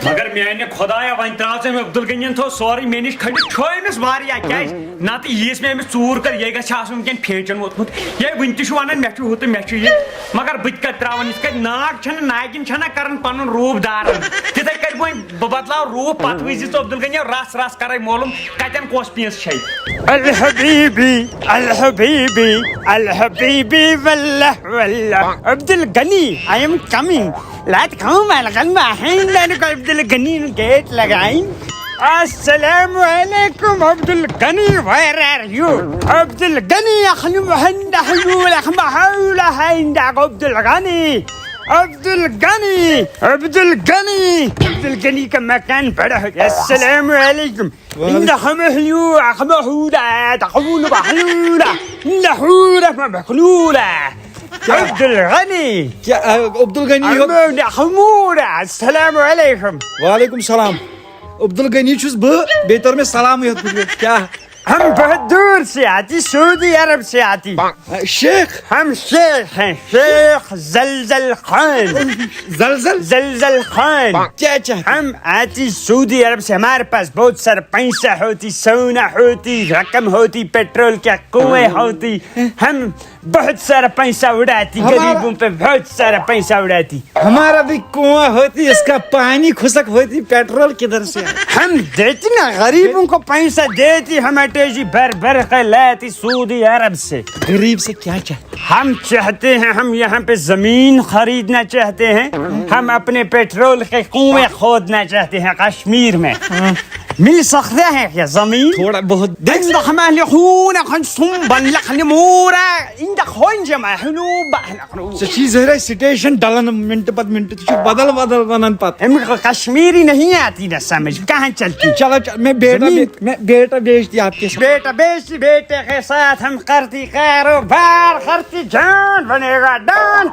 مگر میانہ خدایا ون تراو عبدل غنین تھو سوری مے نش کھڑی چھویمس واریا کیاز نت یس مے امس ژور کر یہ گژھِ آسُن ونکٮ۪ن پھیچن ووتمُت یہ ون تہ چھُ ونان مے چھُ ہُہ تہٕ مے چھُ یہ مگر بہٕ تہِ کتہِ تراون یِتھ کٔنۍ ناگ چھنہٕ ناگِن چھنہ کران پنُن روٗپ دارن تِتھے کٔنۍ وۄنۍ بہٕ بدلاو روٗپ پتہٕ وٕچھِ ژٕ عبدل غنیو رس رس کرے معلوم کتٮ۪ن کۄس پیٖنٛژ چھے الحبیبی الحبیبی الحبیبی واللہ واللہ عبدل غنی آئی ایم کمنگ لات کھاؤں مالکن باہین لانو کو عبدل غنی گیٹ لگائیں السلام علیکم عبدل غنی where are you عبدل غنی اخلو هند حلول اخمحول هند عبدل غنی عبدل غنی عبدل غنی عبدل غنی کا مکان بڑا ہے السلام علیکم انہم حلو اخمحولا تقول بحلولا انہولا مخلولا عبدل غنی کیا عبدل غنی حمورا السلام علیکم وعلیکم السلام عبدل غنی چھس بہ بیٚیہِ تر مےٚ سلام یتھ پٲٹھۍ کیاہ ہم بہت دور سے آتی سعودی عرب سے آتی شیخ ہم شیخ ہیں شیخ زلزل خان زلزل زلزل خان کیا چاہتے ہم آتی سعودی عرب سے ہمارے پاس بہت سارا پیسہ ہوتی سونا ہوتی رقم ہوتی پیٹرول کے کنویں ہوتی ہم بہت سارا پیسہ اڑاتی غریبوں پہ بہت سارا پیسہ اڑاتی ہمارا بھی کنواں ہوتی اس کا پانی خشک ہوتی پیٹرول کدھر سے ہم دیتی نا غریبوں کو پیسہ دیتی ہم اٹیجی بھر بھر کے لاتی سعودی عرب سے غریب سے کیا چاہتے ہم چاہتے ہیں ہم یہاں پہ زمین خریدنا چاہتے ہیں ہم اپنے پیٹرول کے کنویں کھودنا چاہتے ہیں کشمیر میں مل سکتے ہیں کیا زمین تھوڑا بہت سٹیشن ڈلن منٹ پت منٹ بدل بدل ونان پت کشمیری نہیں آتی نا سمجھ کہاں چلتی چلو میں بیٹا بیچتی آپ کے ساتھ بیٹا بیچتی بیٹے کے ساتھ ہم کرتی کاروبار کرتی جان بنے گا ڈان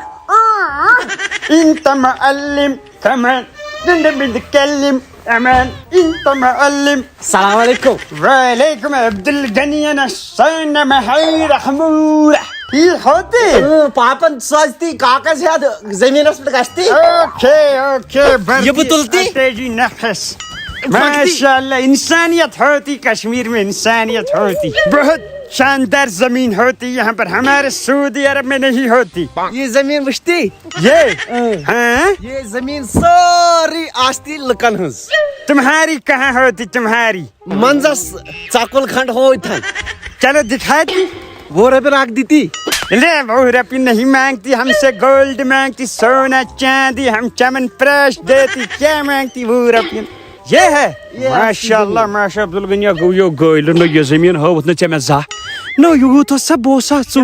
انت معلم کمان بنتكلم امان انت معلم السلام علیکم وعلیکم عبدل غنی نسان محیر حمولہ یہ ہوتی پاپن سوچتی کاغذ یاد زمین اس پہ گشتی اوکے یہ بتلتی تیجی نفس ماشاءاللہ انسانیت ہوتی کشمیر میں انسانیت ہوتی بہت شاندار زمین ہوتی یہاں پر ہمارے سعودی عرب میں نہیں ہوتی یہ زمین وشتی یہ ہاں یہ زمین ساری آستی لکن ہز تمہاری کہاں ہوتی تمہاری منزس چاکل کھنڈ ہوتا چلو دکھاتی وہ رب رکھ دیتی لے وہ روپی نہیں مانگتی ہم سے گولڈ مانگتی سونا چاندی ہم چمن پرش دیتی کیا مانگتی وہ روپی یہ ہے ماشاء اللہ ماشاء عبدل غنی گو یہ گویل نو یہ زمین ہوت نہ چمے زا نو یو تو سب بوسا چو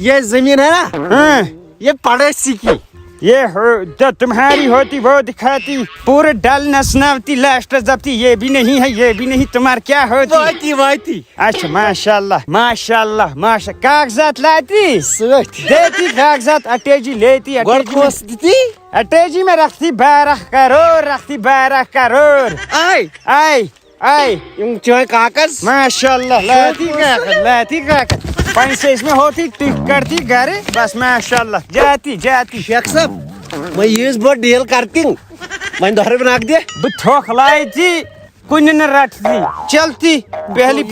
یہ زمین ہے نا ہاں یہ پڑے سیکی یہ جو تمہاری ہوتی وہ دکھاتی پورے ڈل نسناوتی لاسٹ زبتی یہ بھی نہیں ہے یہ بھی نہیں تمہار کیا ہوتی واتی اچھا ماشاء اللہ ماشاء اللہ ماشاء کاغذات لاتی سوچ دیتی کاغذات اٹیجی لیتی اٹیجی میں رکھتی 12 کروڑ رکھتی 12 کروڑ آئی آئی آئی چوہے کاغذ ماشاء اللہ لاتی کاغذ پیسے اس میں ہوتی ٹک کرتی گھر بس ماشاء اللہ جاتی شیخ صاحب میں یہ بہت ڈیل کرتی ہوں میں دوہرے بنا دے بہت تھوک لائی تھی کن نہ رٹتی چلتی پہلی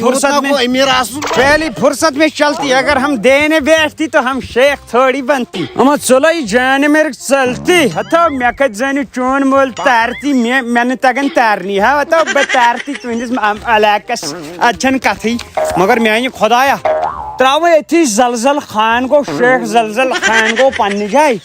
فرصت میں چلتی اگر ہم دینے بیٹھتی تو ہم شیخ تھوڑی بنتی اما چلو جان میرے چلتی ہتو مے کت زن چون مول تارتی میں تگن تارنی ہا ہتو بہ تارتی تہندس علاقس اچھن کتھی مگر میانہ خدایا تراو اتھی زلزل خان کو شیخ زلزل خان کو پنہ جائے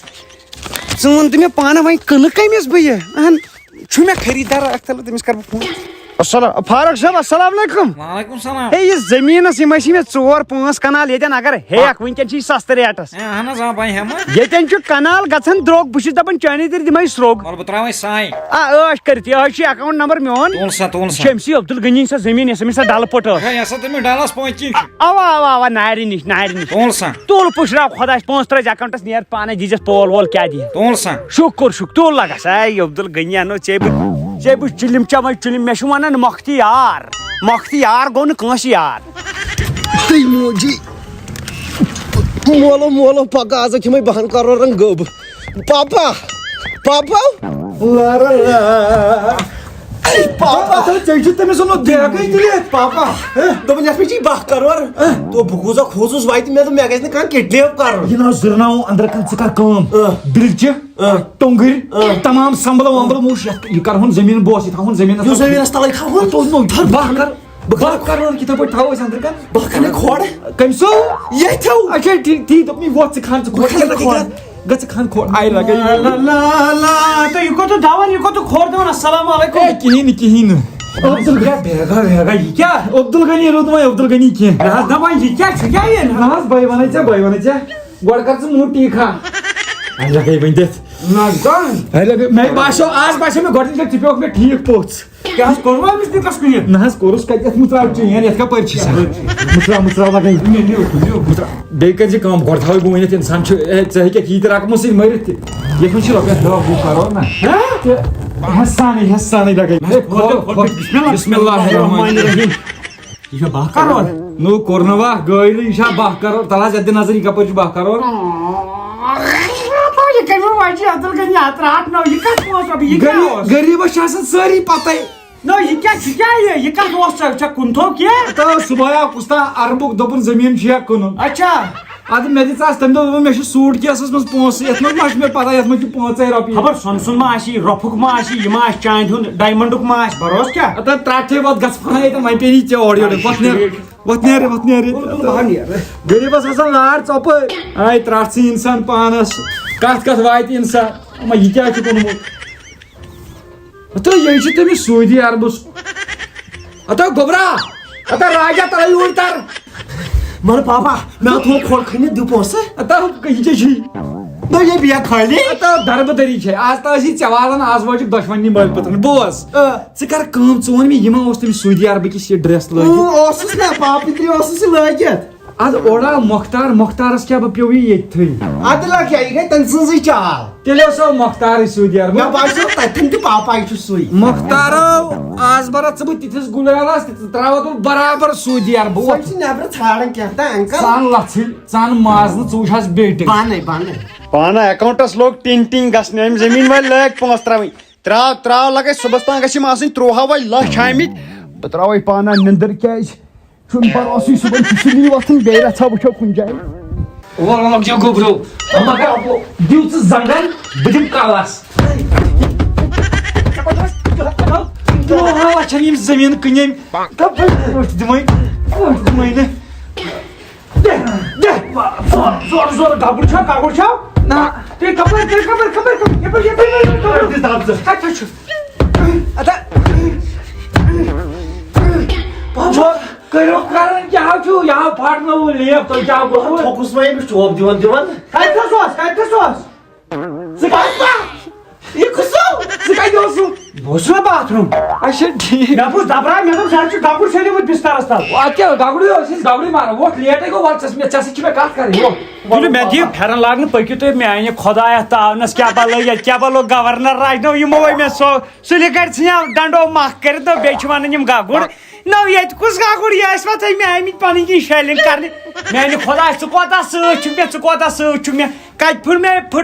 ژون تو مے پانہ وۄنۍ کٕنہٕ کٔمِس بہٕ یہِ چھُ مےٚ خریٖدار اکھ تلہٕ تٔمِس کر بہٕ فون السلام فاروق صاحب السلام علیکم وعلیکم السلام ہے یہ زمینس یم مے 4-5 کنال یتن اگر ہیک ونکن چھ سستہ ریٹس اہن حظ بھائی ہم یتن چھ کنال گژھان دروگ بہ چھُس دپان چانی تیٚلہِ دِمے سروگ اور بتراوے ساے عٲش کٔرِتھ یہِ حظ چھُ اکاؤنٹ نمبر میون تول سا شمسی عبدل غنی سا زمین یس سا ڈل پٹ ہے سا تمی ڈالس پوچی اوا نارِ نش تول سا تول پشراو خداس 5 ترٛٲیزِ اکاؤنٹس نیر پانے دیزس پول وول کیا دی تول سا شکر تول لگس اے عبدل غنی انو ژے بہ چلم چمے چلم مے چھُ ونان مۄختی یار گوٚو نہٕ کٲنٛسہِ یار تُہۍ موجی مولو پکا آز کھمے 12 کروڑن گوب پاپا پاپا تمس اونمت بیگے دِتھ پاپا دوٚپُن یتھ منٛز چھی 12 کرور تو بہٕ کوٗتاہ کھوٗژُس وتہِ مےٚ دوٚپ مےٚ گژھِ نہٕ کانٛہہ کِڈنیپ کرُن یہ نا زرناو اندر کن ژٕ کر کٲم بِلچہِ ٹۄنٛگٕرۍ تمام سمبل ومبل موش یہ کرہون زمین بوس یہ تھاون زمین یُس زٔمیٖنس تلے تھاوُن بہٕ کر کِتھے پٲٹھۍ تھاو أسۍ اندر کن بہٕ کھنہٕ کھۄڑ کٔمۍ سو ییٚتھیو اچھا ٹھیک دوٚپ مےٚ وۄتھ ژٕ کھن ژٕ کھۄڑ گژھ ژٕ کھن کھۄڑ آیہِ لگے تو یہ کو تو داون یہ کو تو کھور دون السلام علیکم کہین نہٕ بیگا بیگا یہ کیا عبدالغنی روٗد وۄنۍ عبدالغنی کینٛہہ نہ دپان یہ کیا چھ کیا یہ نہ حظ بے ونے ژےٚ گۄڈٕ کر ژٕ موٗ ٹیٖکھا آیہِ لگے وۄنۍ دِتھ آیہِ لگے مےٚ باسیو آز باسیو مےٚ گۄڈنِچ لٹہِ ژٕ پیوکھ مےٚ ٹھیٖک پوٚژھ کیا کوٚروا أمِس دِتس کُنہِ نہ حظ کوٚرُس کتہِ یتھ مٕژراو چین یتھ کیٛاہ پٔرۍ چھِ مٕژراو لگے بیٚیہِ کٔرۍ زِ کٲم گۄڈٕ تھاوَے بہٕ ؤنِتھ اِنسان چھُ ژٕ ہیٚککھ ییٖتہِ رقمہٕ سۭتۍ مٔرِتھ تہِ یتھ منٛز چھِ رۄپیس 10-20 کرور نا ہٮ۪س سانٕے لگے بسم اللہ الرحمن الرحیم یہ 12 کرور نو کوٚر نہٕ وا گٲڑۍ نہٕ یہِ چھا 12 کرور تل حظ یتھ دِ نظر یہِ کپٲرۍ چھُ 12 کرور یہ کمی واجی عبدالغنی اترات نو یہ کت پوس اب یہ کیا غریبس چھِ آسان سٲری پتے نو یہ کیا چھ کیا یہ کت اوس ژےٚ کُنتھو کینٛہہ تہٕ صبحٲے آو کُستا اربُک دوٚپُن زٔمیٖن چھُ یا کٕنُن اچھا ادٕ مےٚ دِژ تمہِ دۄہ دوٚپُن مےٚ چھُ سوٗٹ کیسس منٛز پونٛسہٕ یتھ منٛز ما چھُ مےٚ پتہ یتھ منٛز چھِ 5 رۄپیہِ خبر سۄن ما آسی رۄپھُک ما آسی یہِ ما آسہِ چاندِ ہُنٛد ڈایمنڈُک ما آسہِ بروس کیٛاہ اتھ ترٛٹھے وۄتھ گژھ پنہ ییٚتٮ۪ن وۄنۍ پیٚیہِ ژےٚ اورٕ یورٕ وۄتھ نیرِ غریٖبس آسان لار ژۄپٲرۍ آے ترٛٹھ ژٕ انسان پانس کتھ واتہِ انسان ما یہِ کیٛاہ چھُ کوٚرمُت تہٕ یہِ چھُ تٔمِس سعوٗدی عربس اتھو گوبرا اتھو راجا تل یوٗرۍ تر مگر پاپا مےٚ تھوٚو کھۄڑ کھٔنِتھ دِ پونٛسہٕ اتھو یہِ کیٛاہ چھُے دوٚپ یے بیگ خٲلی اتھو دربدری چھے آز تہٕ ٲسی ژےٚ والان آز وٲجِکھ دۄشوٕنی مٲلۍ پٔترن بوز ژٕ کر کٲم ژٕ وَن مےٚ یہِ ما اوس تٔمِس سعوٗدی عربٕکِس یہِ ڈرٛٮ۪س لٲگِتھ اوسُس نا پاپہٕ تہِ اوسُس یہِ لٲگِتھ اد اورٕ آو مۄختارس کیٛاہ بہٕ پیوٚو یہِ ییٚتھٕے ادٕ لگ یہِ گٔے تٔمۍ سٕنٛزٕے چال تیٚلہِ اوس مۄختارٕے سعوٗدی عرب مےٚ باسیو تتٮ۪ن تہِ پاپاے چھُ سُے مۄختارو آز برا ژٕ بہٕ تِتھِس گُلالس تہِ تراوتھ بہٕ برابر سعوٗدی عربہٕ وۄنۍ چھِ نٮ۪برٕ ژھانڈان کینٛہہ تہٕ انکل ژان لژھٕے ژان مازنہٕ ژٕ وٕچھ حظ بیٹِنٛگ بانٕے پانا اکاؤنٹس لوگ ٹِنگ گژھنہِ أمۍ زٔمیٖن وٲلۍ لٲگۍ پونٛسہٕ ترٛاوٕنۍ ترٛاو لگے صبحس تام گژھِ یِم آسٕنۍ 13 لچھ آمٕتۍ بہٕ ترٛاوے پانا نِندٕر کیٛازِ چھُنہٕ پروسٕے صبحن چھُ سُلی وۄتھُن بیٚیہِ رژھا وٕچھو کُنہِ جایہِ لۄکچو گوبرو مگر دِو ژٕ زنٛگن بہٕ دِمہٕ کلس 13 لچھن یِم زٔمیٖن کٕنیٚم دِمے نہٕ زور گبر چھا نہ تیٚلہِ کپٲرۍ کتھ چھُ کٔرِو کران کیٛاہ چھُو یہِ آو پھٹنووُ لیپ تۄہہِ کیٛاہ گوٚوُ تھوٚکُس وۄنۍ أمِس چوب دِوان کتٮ۪س اوس ژٕ کتہِ اوسُکھ بہٕ اوسُس نا باتھ روٗم اچھا ٹھیٖک مےٚ بوٗز دبراے مےٚ دوٚپ زن چھُ گبر شیلیومُت بسترس تل اتھ کیٛاہ گگڑٕے اوس أسۍ گگڑٕے ماران وۄتھ لیٹے گوٚو وۄتھ ژےٚ سۭتۍ چھِ مےٚ کتھ کرٕنۍ تُلِو مےٚ دِیِو پھیرن لاگنہٕ پٔکِو تُہۍ میانہِ خۄدایا تاونس کیٛاہ بلٲ ییٚتہِ کیٛاہ بلو گورنر راجنو یِمو مےٚ سُلہِ گرِ ژھٕنیو ڈنڈو مکھ کٔرِتھ دوٚپ بیٚیہِ چھِ ونان یِم گگُر نو ییٚتہِ کُس گگُر یہِ ٲسۍ وۄنۍ تھٲے مےٚ آمٕتۍ پنٕنۍ کِنۍ شیلِنگ کرنہِ میانہِ خۄدایا ژٕ کوتاہ سۭتۍ چھُکھ مےٚ کتہِ پھٕٹ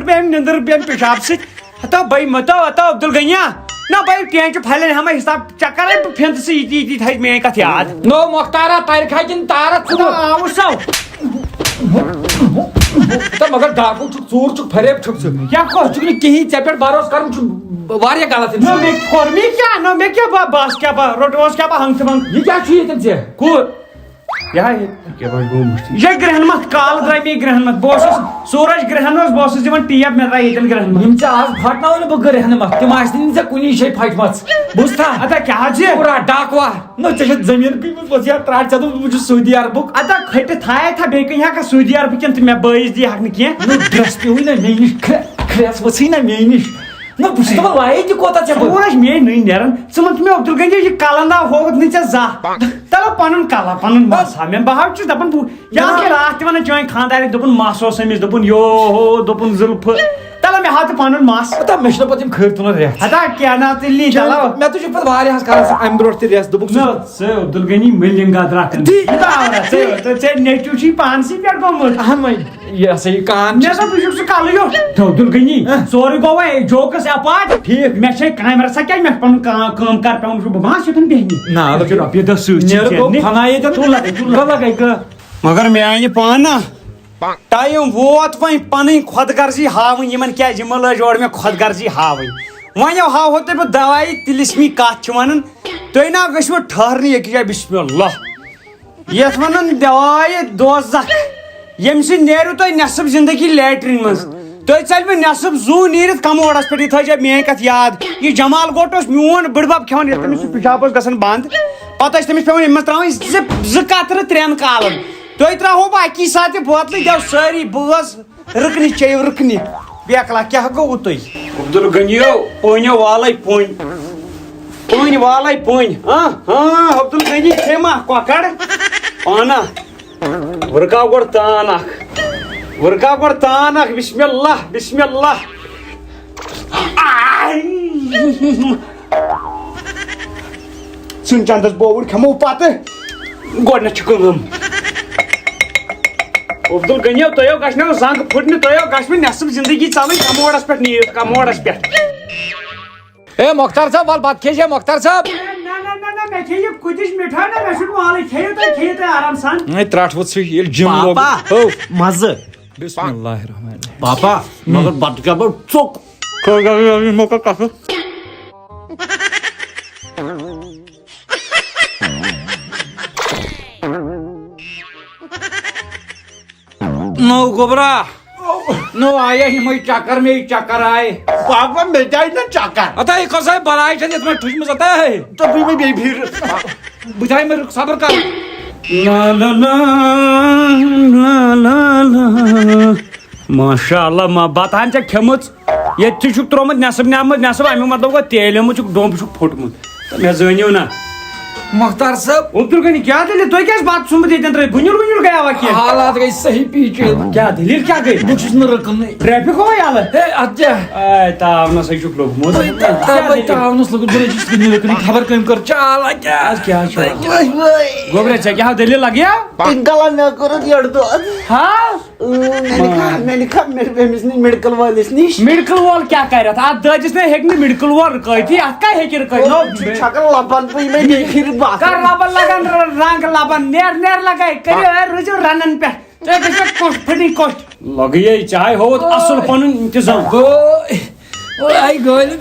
مےٚ أمۍ نِندٕر بیٚیہِ پِشاب سۭتۍ ہتو بھائی متو عبدالغنیا نہ بھائی ٹینچ پھلن ہمیں حساب چکر ہے پھنت سے یہ تھا میں کت یاد نو مختارا تارکھا کن تارت آو سو تو مگر ڈاکو چھ ژور چھ فریب چھ کیا کو چھ نہ کہی ژے پٹ بھروسہ کرن چھ واریاہ غلط نو میں کور میں کیا نو میں کیا باس کیا با روٹوس کیا با ہنگ تھنگ یہ کیا چھ یتن ژے کو یہ گرہن مت کال درائے میں گرہن مت بوسس سورج گرہن اس بوسس دیوان ٹیپ میں درائے یتن گرہن مت یم چھ آز پھٹناون بہ گرہن مت تم آسن ژے کنی شے پھٹمت بوزتا اتا کیا چھ پورا ڈاکوا نو ژے زمین کیمت بس یا تراٹ ژے تو مجھ سعودی عربک اتا کھٹ تھایا تھا بے کہیں کا سعودی عرب کن تے میں بایز دی حق نہ کیا نو ڈرس پیوی نہ مینش کھریس وسی نہ مینش نو بس تو لائے تہ کوتا ژے سورج میں نہیں نیرن ژمت میں عبدالغنی یہ کلندا ہوت نہ ژے زا تلو پنن کلا پنن ماسا میں بہاو چھ دپن یا کہ رات ون جوین خاندار دپن ماسو سمس دپن یو ہو دپن زلف تلو میں ہاتھ پنن ماس تا مش نہ پتم خیر تن ریت ہتا کیا نا تلی چلو میں تو پت واریاہ کالس ام بروٹ تہ ریس دبک نو سے عبدالغنی ملنگا درکن تے نیٹو چھ پانسی پیٹ گومت اہن وای یہ سا یہ کان مےٚ سا بہٕ چھُس سُہ کَلہٕ یوت عبدالغنی سورُے گوٚو وۄنۍ جوکٕس اپاٹ ٹھیٖک مےٚ چھے کامہِ رژھا کیٛازِ مےٚ چھِ پَنُن کٲم کار پیٚوان وٕچھُن بہٕ ما آسہٕ یوٚتن بیٚہنہِ نا مےٚ چھُ رۄپیہِ دہ سۭتۍ فنا یہ لگے گا مگر میانہِ پانہٕ ٹایم ووت وۄنۍ پنٕنۍ خۄد غرضی ہاوٕنۍ یِمن کیٛازِ یِمو لٲج یورٕ مےٚ خۄد غرضی ہاوٕنۍ وۄنۍ ہاوہو تۄہہِ بہٕ دوایی تِلسمی کتھ چھِ ونان تُہۍ نا گٔژھِو ٹھہرنہِ أکِس جایہِ بسم اللہ یتھ ونان دوایہِ دوزخ ییٚمہِ سۭتۍ نیرِو تۄہہِ نٮ۪صٕف زندگی لیٹرِن منٛز تُہۍ ژٔلوٕ نٮ۪صٕف زوٗ نیٖرِتھ کموڈس پٮ۪ٹھ یہِ تھٲیزیو میٲنۍ کتھ یاد یہِ جمال گوٹ اوس میون بٕڈبب کھٮ۪وان ییٚلہِ تٔمِس سُہ پِشاب اوس گژھان بنٛد پتہٕ ٲسۍ تٔمِس پٮ۪وان ییٚمہِ منٛز ترٛاوٕنۍ زٕ قطرٕ 3 کالن تُہۍ ترٛاوہو بہٕ اکی ساتہٕ بوتلہٕ دِیو سٲری بٲژ رٕکنہِ چیٚیِو رٕکنہِ بیکلا کیٛاہ گوٚوٕ تۄہہِ عبدالغنیو پٲنیو والے پٲنۍ والے پٲنۍ عبدالغنی کھیٚما کۄکر پانا ورکاو گۄڈٕ تان اکھ بسم اللہ ژھٕن چندس بووُر کھٮ۪مو پتہٕ گۄڈنٮ۪تھ چھِ کٲم عبدالغنیو تۄہو گژھنو زنٛگ پھٕٹنہِ تۄہو گژھوٕ نٮ۪صٕف زندگی ژلٕنۍ کموڈس پٮ۪ٹھ نیٖرِتھ کموڈس پٮ۪ٹھ اے مختار صاحب وال بات کھیجیے مختار صاحب نہ مےٚ کھیٚیہِ کُتِچ مِٹھٲے نہ مےٚ چھُنہٕ والٕے کھیٚیِو تُہۍ آرام سان ترٛٹھ ووت سُہ ییٚلہِ جِم لوگ مزٕ بسم اللہ الرحمن پاپا مگر بتہٕ کیٛاہ بہٕ ژوٚک نو گوبرا نو آیا ہمیں چکر میں چکر آئے پاپا مےٚ تہِ آیہِ نا چکر اتا یہ کسا بلائی چھن اتنا ٹھجمس اتا ہے تہٕ بیٚیہِ پھِرِ بجائے میں صبر کر لا لا لا لا لا ماشاء اللہ ما بتہن ژےٚ کھیٚمٕژ ییٚتہِ تہِ چھُکھ ترومُت نٮ۪صٕف نٮ۪صٕف امیُک مطلب گوٚو تیلیومُت چھُکھ ڈوٚمب چھُکھ پھُٹمُت تہٕ مےٚ زٲنِو نا مختار صاحب عبدالغنی کیٛاہ دٔلیٖل تُہۍ کیٛازِ بتہٕ ژھُنمُت ییٚتٮ۪ن ترٛٲیِتھ بُنیُل وُنیُل گٔیاوا کینٛہہ حالات گئی صحیح پیچھے کیٛاہ دٔلیٖل کیٛاہ گٔے بہٕ چھُس نہٕ رُکنٕے ٹریفِک ہوے یلہٕ ہے ادٕ اے تاونس ہے چھُکھ لوٚگمُت تاونس لوگ بہٕ چھُس نہٕ رُکنٕے خبر کٔمۍ کٔر چالا کیٛاہ چھُ گوبرے ژےٚ کیٛاہ دٔلیٖل لگیا پِنکلا مےٚ کوٚرُتھ یٔڑ دۄد ہاں مےٚ نِکھا أمِس نِش میڈکل وٲلِس نِش میڈکل وول کیٛاہ کرِ اتھ اتھ دٲدِس نے ہیٚکہِ نہٕ میڈکل وول رُکٲیتھٕے اتھ کیٛاہ ہیٚکہِ رُکٲیِتھ چھکن لبن بہٕ یِمے بیٚیہِ پھِرِ بہٕ کر لبن لگان رنگ لبن نیر لگے کٔرِو روٗزِو رنن پٮ۪ٹھ تُہۍ گٔژھِو کوٚٹھ پھٕٹٕنۍ کوٚٹھ لگیے چاے ہووُت اصل پنُن انتظام آئی گٲلۍ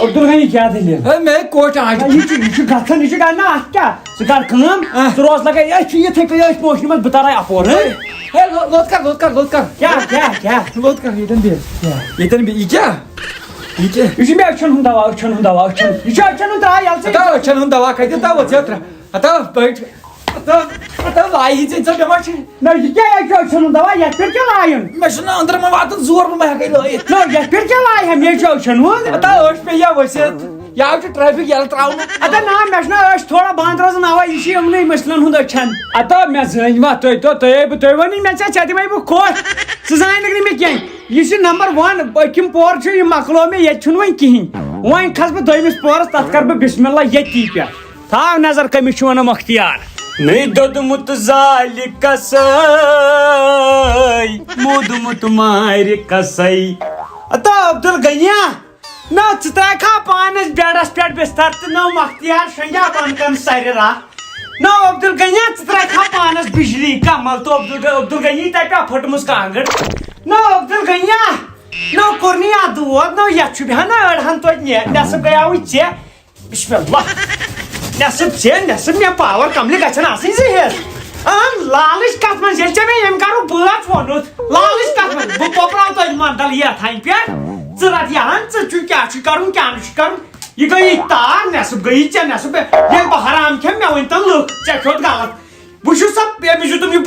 عبدالغنی کیٛاہ دٔلیٖل میں کوٹ آج یہ چھُ گژھان نہ اتھ کیٛاہ ژٕ کر کٲم ژٕ روز لگے أسۍ چھِ یِتھٕے کٔنۍ أسۍ پوشنہِ منٛز بہٕ ترے اپور لوت کر کیٛاہ لوت کر ییٚتٮ۪ن بیٚہہ ییٚتٮ۪ن بیٚہہ یہِ کیٛاہ یہ چھُ مےٚ أچھن ہُنٛد دوا یہِ چھُ أچھن ہُنٛد دوا ییٚلہِ ژٕ أچھن ہُنٛد دوا کتٮ۪ن تھاوُتھ ژےٚ اتا پٲٹھۍ لایہِ ژےٚ بٮ۪مار چھِ نہ یہِ کیٛاہ چھُ أچھن ہُنٛد دوا یتھ پٮ۪ٹھ کیٛاہ لایَن مےٚ چھُنہٕ أنٛدرٕ مہ واتان زور بہٕ ما ہٮ۪کَے لٲیِتھ نہ یتھ پٮ۪ٹھ کیٛاہ لاے ہم یہِ چھُ أچھن ہُنٛد اتا أچھ پیٚیہِ یا ؤسِتھ یا چھُ ٹریفِک ییٚلہٕ تراوُن ادا نا مےٚ چھُنہ أچھ تھوڑا بنٛد روزان اوا یہِ چھُ یِمنٕے مٔسلن ہُنٛد أچھن ادا مےٚ زٲنۍوا تُہۍ ؤنِو مےٚ ژےٚ دِمے بہٕ کھوٚٹ ژٕ زانکھ نہٕ مےٚ کینٛہہ یہِ چھُ نمبر 1 پٔتکِم پور چھُ یہِ مۄکلو مےٚ ییٚتہِ چھُنہٕ وۄنۍ کِہینۍ وۄنۍ کھس بہٕ دوٚیمِس پورس تتھ کر بہٕ بسم اللہ ییٚتی پٮ۪ٹھ تھاو نظر کٔمِس چھُ ونان مۄختیار نٔے دوٚدمُت زالہِ کسٲے موٗدمُت مارِ کسٲے اتا عبدالغنیا نہ ژٕ ترٛاوکھا پانس بیڈس پٮ۪ٹھ بستر تہٕ نو مۄختیار شۄنگیا بۄن کن سرِ راتھ نو عبدالغنیا ژٕ ترٛاوکھا پانس بجلی کمل تو عبدالغنی تپیا پھٕٹمٕژ کانٛگٕر نو عبدالغنیا نو کوٚرنٕے اتھ دود نو یتھ چھُ بیٚہن نا أڑہن توتہِ نٮ۪صٕف گٔیاوٕے ژےٚ بسم اللہ نٮ۪صٕف ژےٚ نٮ۪صٕف مےٚ پاور کملہِ گژھن آسٕنۍ زٕ حِصہٕ لالٕچ کتھ منٛز ییٚلہِ ژےٚ مےٚ ییٚمہِ کرُک بٲژ ووٚنُتھ لالٕچ کتھ منٛز بہٕ پوٚپراو تۄہہِ مندل یتھ ہنہِ پٮ۪ٹھ ژٕ رٹ یہِ ہن ژٕ چھُ کیٛاہ چھُ کرُن کیٛاہ نہٕ چھُ کرُن یہِ گٔیی تار نٮ۪صٕف گٔیی ژےٚ نٮ۪صٕف ییٚلہِ بہٕ حرام کھٮ۪مہٕ مےٚ ؤنۍ تن لُکھ ژےٚ کھیوٚت غلط بہٕ چھُس سا أمِس دیُتُم یہِ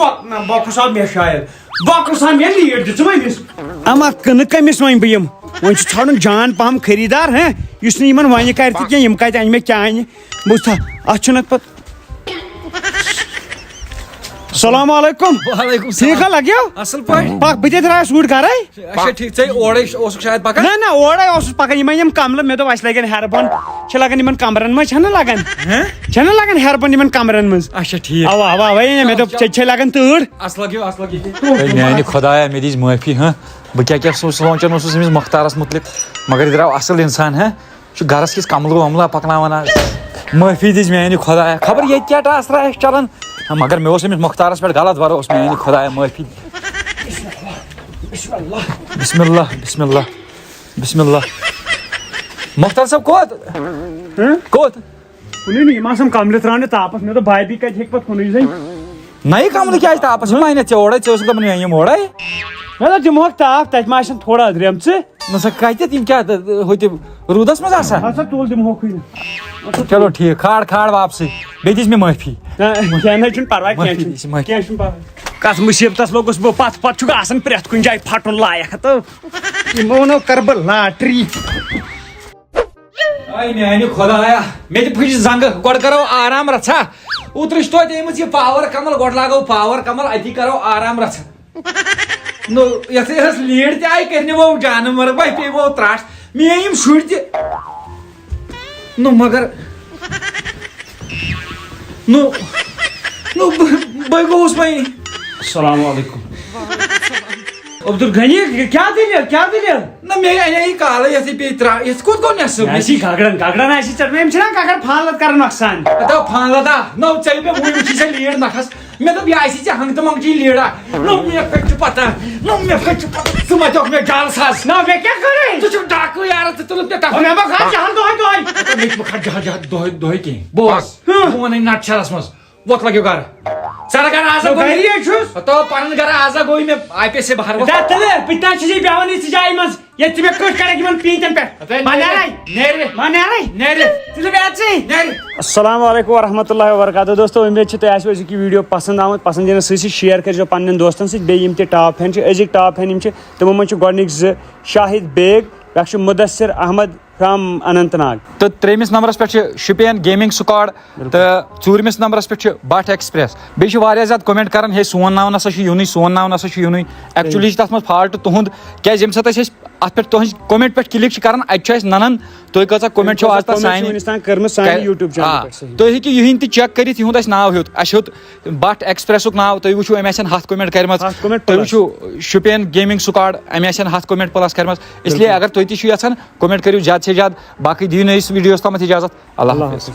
بۄکُس آو مےٚ شاید بۄکُس آو مےٚ لیٖڈ دِژٕم أمِس اما کٕنہٕ کٔمِس وۄنۍ بہٕ یِم وۄنۍ چھُ ژھانڈُن جان پہم خریٖدار یُس نہٕ یِمن وۄنہِ کرِ تہِ کینٛہہ یِم کتہِ انہِ مےٚ کیٛاہ انہِ بہٕ وٕچھٕ اَتھ چھُنہٕ پتہٕ السلام علیکم وعلیکم ٹھیک ہے لگیو اصل پٲٹھۍ پک بہٕ تہِ درٛایس اوٗرۍ گرے اچھا ٹھیک ژےٚ اورے اوسُکھ شاید پکان نہ نہ اورے اوسُس پکان یِم کملہٕ مےٚ دوٚپ اَسہِ لگن ہیربن چھِ لگان یِمن کمرن منٛز چھنہ لگان چھنہ لگان ہیربن یِمن کمرن منٛز اچھا ٹھیک اوا اوا اوے مےٚ دوٚپ ژےٚ چھے لگان تۭر اصل میانہِ خۄدایا مےٚ دِژ معٲفی ہاں بہٕ کیٛاہ سونٛچان اوسُس أمِس مختارس مُتعلق مگر یہِ درٛاو اصل اِنسان ہاں یہِ چھُ گرس کِس کملہٕ وملہٕ پکناوان آز معٲفی دِژ میانہِ خۄدایا خبر ییٚتہِ کیٛاہ ٹاسرا آسہِ چلان مگر مےٚ اوس أمِس مختارس پٮ۪ٹھ غلط بروس میانہِ خۄدایا معٲفی بسم اللہ بسم اللہ بسم اللہ مختار صٲب کوٚت کُنُے نہٕ یِم آسان کملہِ ترٛاونہِ تاپس مےٚ دوٚپ بھابھی کتہِ ہیٚکہِ پتہٕ کُنُے زٔنۍ نَیہِ کملہٕ کیٛازِ تاپس یِم انہِ ژےٚ اورے ژےٚ اوسُکھ دپان یِم اورے مےٚ دوٚپ دِمہوکھ تاپھ تتہِ ما آسن تھوڑا أدرمژٕ نہ سا کتٮ۪تھ یِم کیٛاہ ہوٚتہِ روٗدس منٛز آسان ہسا تُل دِمہوکھٕے چلو ٹھیٖک کھاڑ واپسٕے بیٚیہِ دِژ مےٚ معٲفی کینٛہہ نہ چھُنہٕ پرواے کینٛہہ چھُنہٕ پرواے کتھ مُصیبتس لوٚگُس بہٕ پتہٕ چھُکھ آسان پرٛٮ۪تھ کُنہِ جایہِ پھٹُن لایق تہٕ یِمو ووٚنو کرٕ بہٕ لاٹری میانہِ خۄدایا مےٚ تہِ پھٕچ زنٛگہٕ گۄڈٕ کرو آرام رژھا اوترٕ چھِ توتہِ أمٕژ یہِ پاور کمل گۄڈٕ لاگو پاور کمل اتی کرو آرام رژھا نو یتھ ٲس لیٖڈ تہِ آیہِ کٔرۍ نِمو جانہٕ مرگ بھاے پیٚیو تراش میٲنۍ یِم شُرۍ تہِ نو مگر نو بہٕ گوٚوُس وۄنۍ السلام علیکم عبدل غنی کیا دلیل نہ مےٚ انے یہِ کالے یتھ پیٚیہِ تراش یتھ کوٚت گوٚو نٮ۪صٕف اسی گگڑن آسی ژٹمٕتۍ یِم چھِنہ گگر فانلت کران نۄقصان دپ فانلدا نو ژےٚ مےٚ وٕنۍ وٕچھی ژےٚ لیٖڈ نکھس مےٚ دوٚپ یہِ آسی ژےٚ ہنٛگ تہٕ منٛگچی لیٖڈا نو مےٚ کتہِ چھُ پتہ ژٕ متیوکھ مےٚ جال ساز نہ مےٚ کیٛاہ کٔرٕے ژٕ چھُکھ ڈاکوٗ یارٕ ژٕ تُلُکھ مےٚ تتھ مےٚ ما کھا جہل دۄہے مےٚ چھُ کھڑ جہل دۄہے کینٛہہ بوز بہٕ وَنَے نٹ شہرس منٛز ووت لگیو گرٕ ژٕ گرٕ آزا گری چھُس تو پنُن گرٕ آزا گوٚو مےٚ آی پی سے بہر تلہٕ پٔتۍ چھِ یہِ بیٚہوان یِژھ جایہِ منٛز ییٚتہِ ژٕ مےٚ کٔٹھ کڑکھ یِمن پیٖنتٮ۪ن پٮ۪ٹھ ما نیرے تیٚلہِ بیٚہہ ژٕے السلام علیکم ورحمۃ اللہ وبرکاتہ دوستو امید چھِ تۄہہِ آسِوٕ أزیُک یہِ ویٖڈیو پسنٛد آمُت پسنٛد دِنس سۭتۍ سۭتۍ شِیر کٔرۍزیو پننٮ۪ن دوستن سۭتۍ بیٚیہِ یِم تہِ ٹاپ فین چھِ أزِکۍ ٹاپ فین یِم چھِ تِمو منٛز چھِ گۄڈٕنِکۍ زٕ شاہد بیگ بیٛاکھ چھُ مُدثر احمد فرام اننت ناگ تہٕ ترٛیٚیمِس نمبرس پٮ۪ٹھ چھِ شُپین گیمنگ سکواڈ تہٕ ژوٗرمِس نمبرس پٮ۪ٹھ چھِ بٹ ایکسپریس بیٚیہِ چھِ واریاہ زیادٕ کومنٹ کران ہے سون ناو نسا چھُ یِونٕے سون ناو نسا چھُ یِونٕے ایکچُلی چھِ تتھ منٛز فالٹ تُہُنٛد کیازِ ییٚمہِ ساتہٕ أسۍ اتھ پٮ۪ٹھ تُہنٛز کومنٹ پٮ۪ٹھ کلک چھِ کران اتہِ چھُ اَسہِ ننان تُہۍ کۭژاہ کومنٹ چھو آز تام سانہِ یوٗٹیوب چینل تُہۍ ہیٚکِو یِہِنٛدۍ تہِ چیک کٔرِتھ یِہُنٛد اَسہِ ناو ہیوٚت اَسہِ ہیوٚت بٹ ایکسپریسُک ناو تُہۍ وٕچھِو أمۍ آسن 100 کومنٹ کرِمژ تُہۍ وٕچھِو شُپین گیمنگ سکواڈ أمۍ آسن 100 کومنٹ پلس کرِمژ اسلیے اگر تُہۍ تہِ چھِو یژھان کومنٹ کٔرِو زیادٕ سے زیادٕ باقٕے دِیِو نہٕ أسۍ ویٖڈیوس تامتھ اِجازت اللہ حافظ